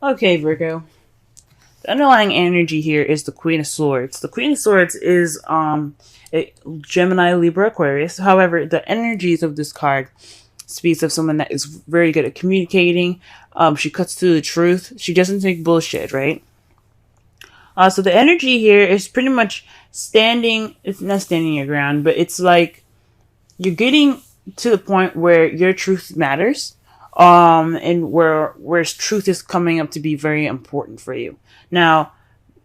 Okay, Virgo. The underlying energy here is the Queen of Swords. The Queen of Swords is a Gemini, Libra, Aquarius. However, the energies of this card speaks of someone that is very good at communicating. She cuts through the truth. She doesn't take bullshit, right? So the energy here is pretty much standing. It's not standing your ground, but it's like you're getting to the point where your truth matters, and where truth is coming up to be very important for you. Now,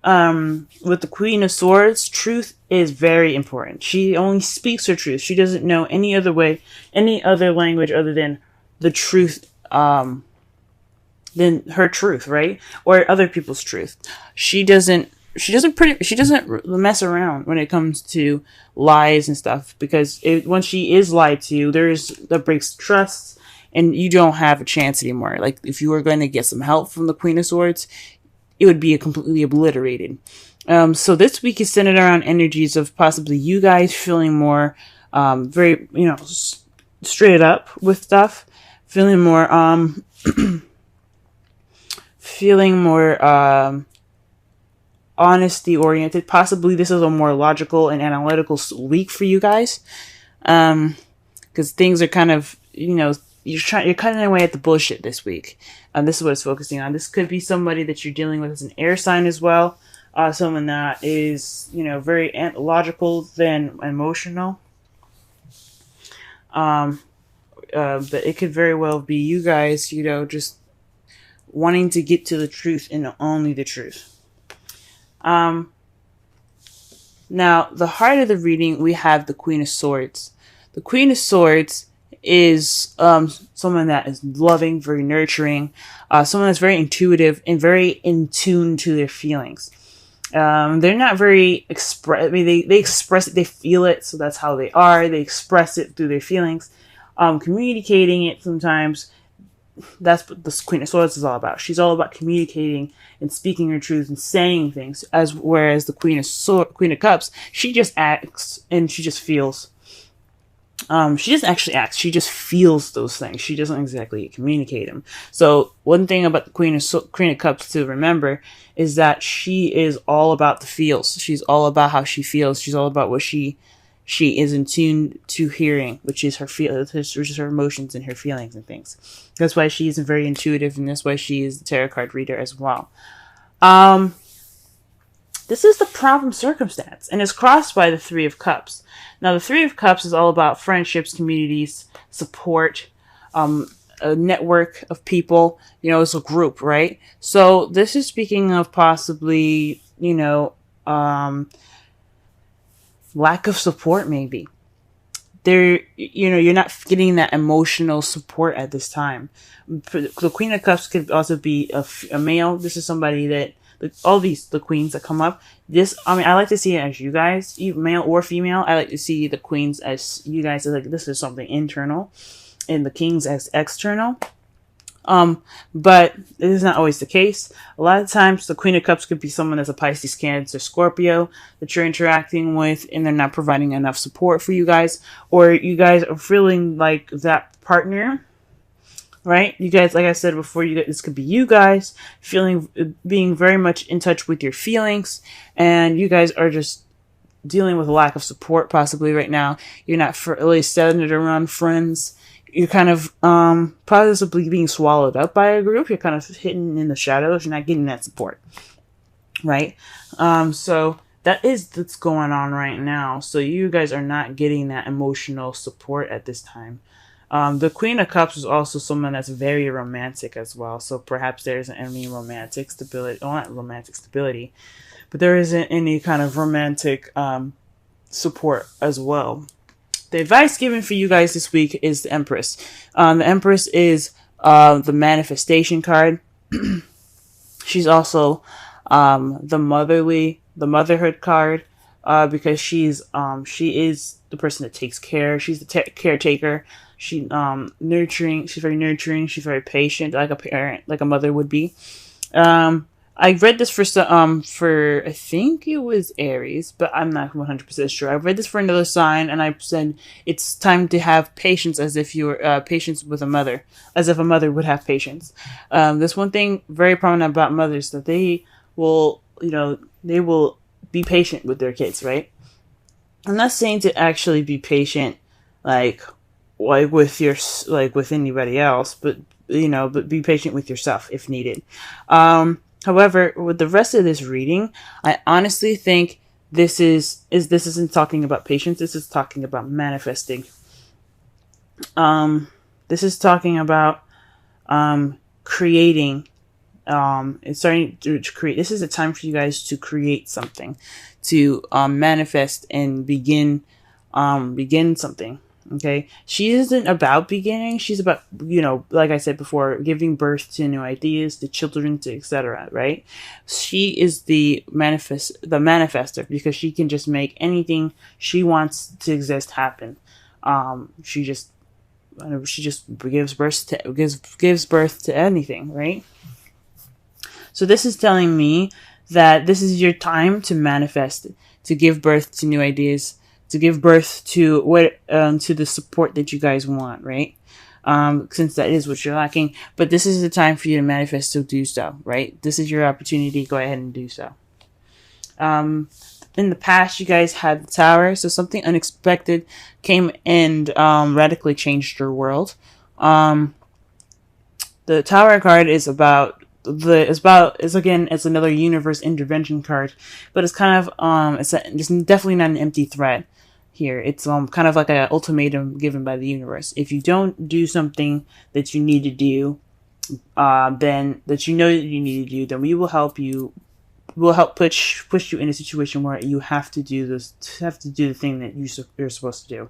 with the Queen of Swords, truth is very important. She only speaks her truth. She doesn't know any other way, any other language other than the truth, than her truth, right? Or other people's truth. She doesn't mess around when it comes to lies and stuff, because when she is lied to, that breaks trust, and you don't have a chance anymore. Like, if you were going to get some help from the Queen of Swords, it would be completely obliterated. So this week is centered around energies of possibly you guys feeling more, very, straight up with stuff, feeling more, honesty oriented. Possibly this is a more logical and analytical week for you guys, because things are kind of, you're cutting away at the bullshit this week. This is what it's focusing on. This could be somebody that you're dealing with as an air sign as well. Someone that is, very logical than emotional. But it could very well be you guys, just wanting to get to the truth and only the truth. Now, the heart of the reading, we have the Queen of Swords. The Queen of Swords is someone that is loving, very nurturing, someone that's very intuitive and very in tune to their feelings. They're not very they express it, they feel it, so that's how they are. They express it through their feelings, communicating it sometimes. That's what the Queen of Swords is all about. She's all about communicating and speaking her truth and saying things. Whereas the Queen of Cups, she just acts and she just feels. She doesn't actually act. She just feels those things. She doesn't exactly communicate them. So one thing about the Queen of Cups to remember is that she is all about the feels. She's all about how she feels. She's all about what she is in tune to hearing, which is which is her emotions and her feelings and things. That's why she is very intuitive, and that's why she is the tarot card reader as well. This is the problem circumstance, and it's crossed by the Three of Cups. Now, the Three of Cups is all about friendships, communities, support, a network of people. It's a group, right? So this is speaking of possibly, lack of support, maybe. You're not getting that emotional support at this time. The Queen of Cups could also be a male. This is somebody that, all the queens that come up. I like to see it as you guys, male or female. I like to see the queens as you guys, as like, this is something internal, and the kings as external. But it is not always the case. A lot of times the Queen of Cups could be someone that's a Pisces, Cancer, Scorpio that you're interacting with, and they're not providing enough support for you guys, or you guys are feeling like that partner, right? You guys, like I said before, this could be you guys being very much in touch with your feelings, and you guys are just dealing with a lack of support possibly right now. You're not really centered around friends. You're kind of possibly being swallowed up by a group. You're kind of hidden in the shadows. You're not getting that support, right? So that's going on right now. So you guys are not getting that emotional support at this time. The Queen of Cups is also someone that's very romantic as well. So perhaps there isn't any romantic stability. Well, not romantic stability, but there isn't any kind of romantic support as well. The advice given for you guys this week is the Empress. The Empress is the manifestation card. She's also the motherhood card, because she is the person that takes care. She's the caretaker. She's nurturing. She's very nurturing. She's very patient, like a parent, like a mother would be. I read this for I think it was Aries, but I'm not 100% sure. I read this for another sign, and I said it's time to have patience, as if you were patience with a mother, as if a mother would have patience. This one thing very prominent about mothers, that they will, they will be patient with their kids, right? I'm not saying to actually be patient, like with your, like with anybody else, but but be patient with yourself if needed. However, with the rest of this reading, I honestly think this isn't talking about patience. This is talking about manifesting. This is talking about creating. It's starting to create. This is a time for you guys to create something, to manifest and begin something. Okay, she isn't about beginning. She's about, like I said before, giving birth to new ideas, to children, to etc. Right? She is the manifester, because she can just make anything she wants to exist happen. She just gives birth to anything, right? So this is telling me that this is your time to manifest, to give birth to new ideas, to give birth to to the support that you guys want, right? Since that is what you're lacking. But this is the time for you to manifest, to do so, right? This is your opportunity. Go ahead and do so. In the past, you guys had the Tower, so something unexpected came and radically changed your world. The Tower card is it's another universe intervention card, but it's kind of it's definitely not an empty threat here. It's kind of like an ultimatum given by the universe. If you don't do something that you need to do, then that you know that you need to do, then we will help you. We'll help push you in a situation where you have to do the thing that you're supposed to do.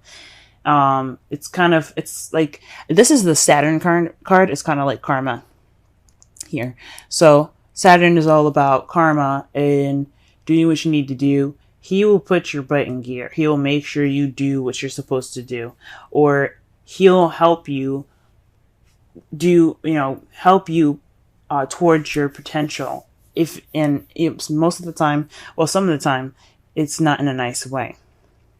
It's like, this is the Saturn card. It's kind of like karma here. So Saturn is all about karma and doing what you need to do. He will put your butt in gear. He will make sure you do what you're supposed to do, or he'll help you towards your potential. Most of the time, well, some of the time, it's not in a nice way.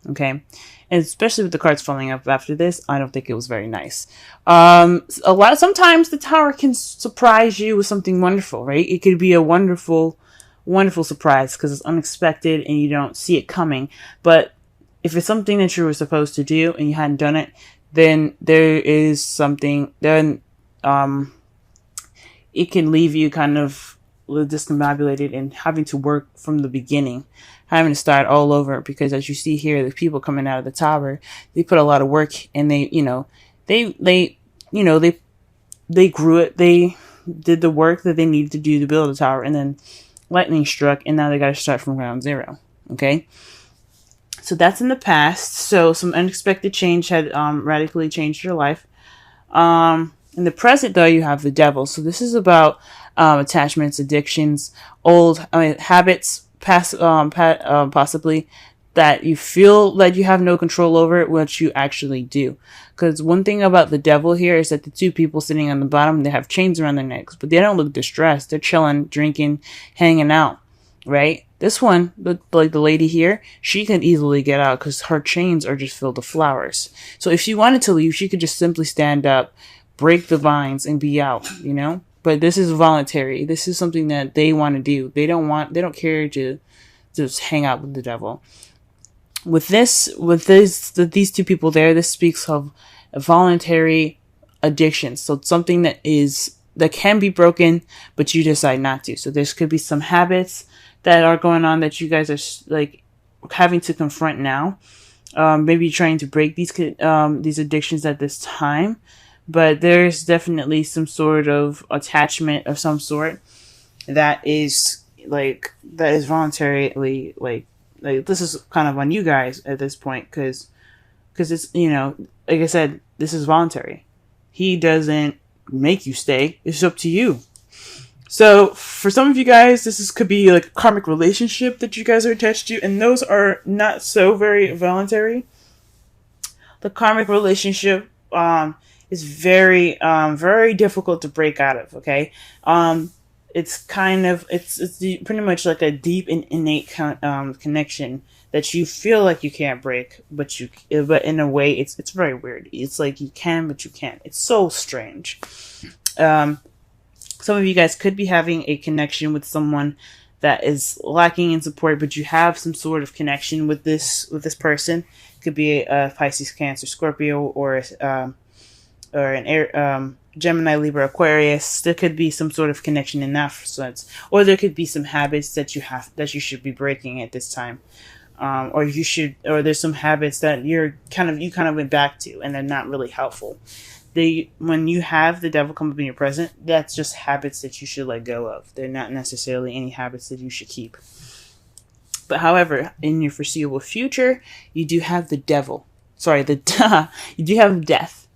Okay. And especially with the cards falling up after this, I don't think it was very nice. Sometimes the Tower can surprise you with something wonderful, right? It could be a wonderful, wonderful surprise because it's unexpected and you don't see it coming. But if it's something that you were supposed to do and you hadn't done it, then it can leave you kind of discombobulated and having to work from the beginning, having to start all over, because as you see here, the people coming out of the Tower, they put a lot of work, and they grew it. They did the work that they needed to do to build the Tower, and then lightning struck, and now they got to start from ground zero. Okay. So that's in the past. So some unexpected change had radically changed your life. In the present, though, you have the Devil. So this is about attachments, addictions, habits, possibly that you feel that you have no control over it, what you actually do. Because one thing about the Devil here is that the two people sitting on the bottom, they have chains around their necks, but they don't look distressed. They're chilling, drinking, hanging out, right? This one, like the lady here, she can easily get out because her chains are just filled with flowers. So if she wanted to leave, she could just simply stand up, break the vines, and be out, But this is voluntary. This is something that they want to do. They don't care to just hang out with the Devil. With these two people there, this speaks of a voluntary addiction. So it's something that can be broken, but you decide not to. So there could be some habits that are going on that you guys are like having to confront now. Maybe trying to break these addictions at this time. But there's definitely some sort of attachment of some sort that is voluntarily like this is kind of on you guys at this point because it's like I said, this is voluntary. He doesn't make you stay. It's up to you. So for some of you guys, could be like a karmic relationship that you guys are attached to, and those are not so very voluntary. The karmic relationship is very, very difficult to break out of. Okay. it's kind of pretty much like a deep and innate connection that you feel like you can't break, but in a way it's very weird. It's like you can, but you can't. It's so strange. Um, some of you guys could be having a connection with someone that is lacking in support, but you have some sort of connection with this person. It could be a Pisces, Cancer, Scorpio, or an air, Gemini, Libra, Aquarius. There could be some sort of connection in that sense, or there could be some habits that you should be breaking at this time, or there's some habits that you kind of went back to, and they're not really helpful. When you have the devil come up in your present, that's just habits that you should let go of. They're not necessarily any habits that you should keep. But however, in your foreseeable future, you do have the devil. Sorry, you do have death.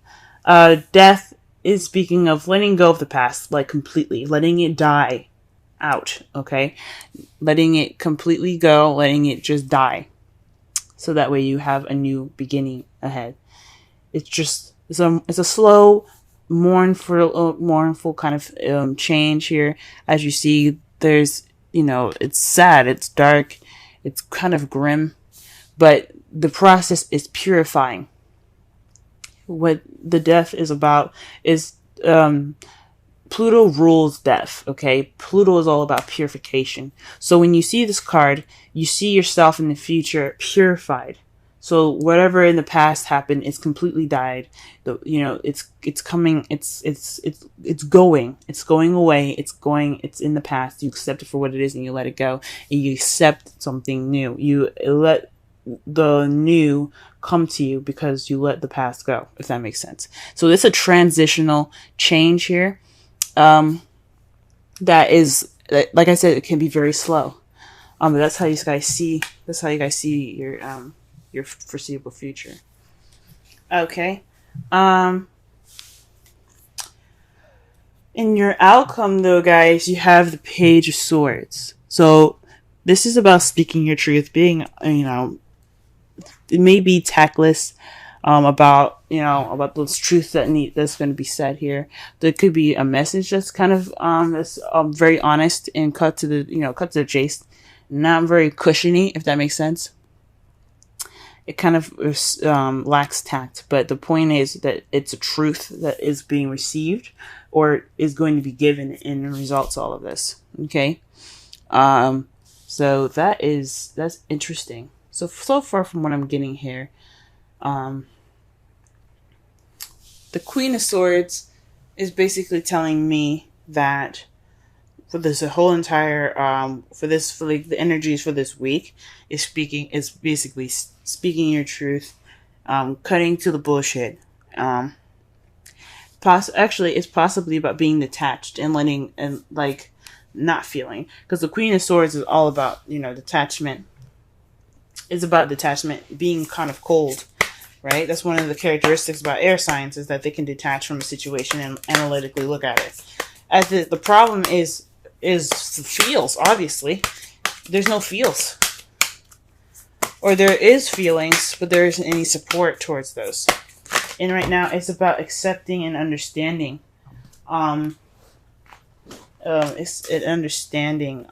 Death is speaking of letting go of the past, like completely, letting it die out, okay? Letting it completely go, letting it just die. So that way you have a new beginning ahead. It's a slow, mournful kind of change here. As you see, there's, it's sad, it's dark, it's kind of grim, but the process is purifying. What the death is about is Pluto rules death, okay? Pluto is all about purification. So when you see this card, you see yourself in the future purified. So whatever in the past happened is completely died. It's coming, it's going away, it's in the past. You accept it for what it is and you let it go. And you accept something new. You let the new come to you because you let the past go, if that makes sense. So it's a transitional change here. That is, like I said, it can be very slow. But that's how you guys see your foreseeable future. Okay. In your outcome though, guys, you have the Page of Swords. So this is about speaking your truth, being, it may be tactless, about those truths that's going to be said here. There could be a message that's kind of that's very honest and cut to the chase, not very cushiony, if that makes sense. It kind of lacks tact, but the point is that it's a truth that is being received or is going to be given in results all of this. Okay, so that's interesting. So far from what I'm getting here, the Queen of Swords is basically telling me that for this whole entire the energies for this week is basically speaking your truth, cutting to the bullshit. Actually, it's possibly about being detached and letting and like not feeling, because the Queen of Swords is all about detachment. It's about detachment, being kind of cold, right? That's one of the characteristics about air signs, is that they can detach from a situation and analytically look at it. The problem is the feels. Obviously, there's no feels, or there is feelings, but there isn't any support towards those. And right now, it's about accepting and understanding. It's understanding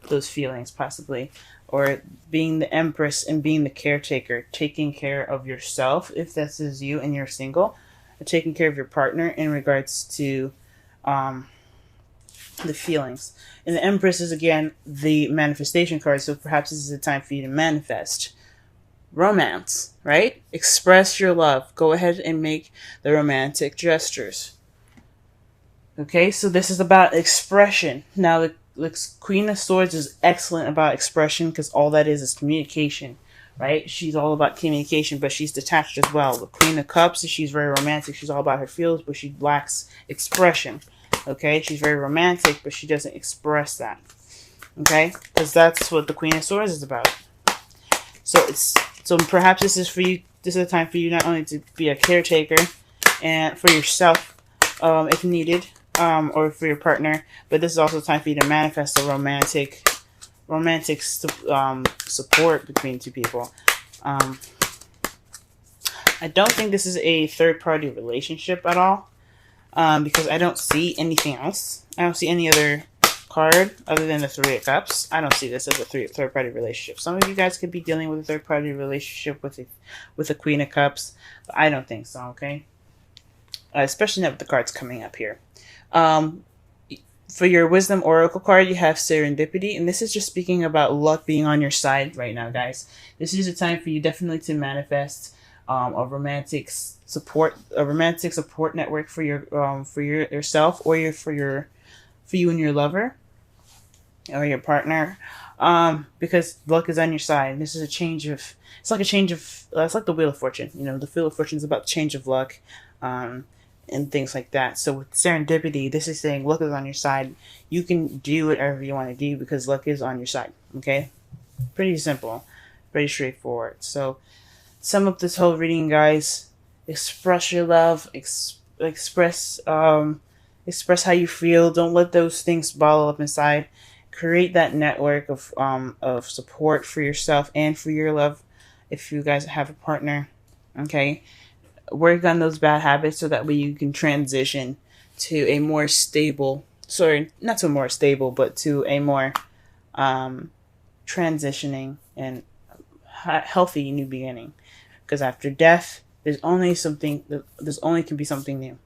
those feelings, possibly. Or being the Empress and being the caretaker, taking care of yourself, if this is you and you're single, and taking care of your partner in regards to the feelings. And the Empress is, again, the manifestation card, so perhaps this is the time for you to manifest romance, right? Express your love. Go ahead and make the romantic gestures. Okay, so this is about expression. Now, the Queen of Swords is excellent about expression because all that is communication, right? She's all about communication, but she's detached as well. The Queen of Cups, she's very romantic. She's all about her feels, but she lacks expression. Okay, she's very romantic, but she doesn't express that. Okay, because that's what the Queen of Swords is about. So perhaps this is for you. This is a time for you not only to be a caretaker and for yourself, if needed, or for your partner, but this is also time for you to manifest a romantic support between two people. I don't think this is a third-party relationship at all. because I don't see anything else. I don't see any other card other than the Three of Cups. I don't see this as a third-party relationship. Some of you guys could be dealing with a third-party relationship with the Queen of Cups, but I don't think so, okay? Especially not with the cards coming up here. For your Wisdom Oracle card, you have Serendipity, and this is just speaking about luck being on your side right now, guys. This is a time for you definitely to manifest a romantic support network for yourself, or for you and your lover or your partner, because luck is on your side. This is it's like the Wheel of Fortune. You know, the Wheel of Fortune is about change of luck, and things like that. So with Serendipity, this is saying luck is on your side. You can do whatever you want to do because luck is on your side. Okay, pretty simple, pretty straightforward. So sum up this whole reading, guys. Express your love. Express how you feel. Don't let those things bottle up inside. Create that network of support for yourself and for your love if you guys have a partner. Okay, work on those bad habits so that way you can transition to a more stable, not to more stable, but to a more transitioning and healthy new beginning. Because after death, there's only can be something new.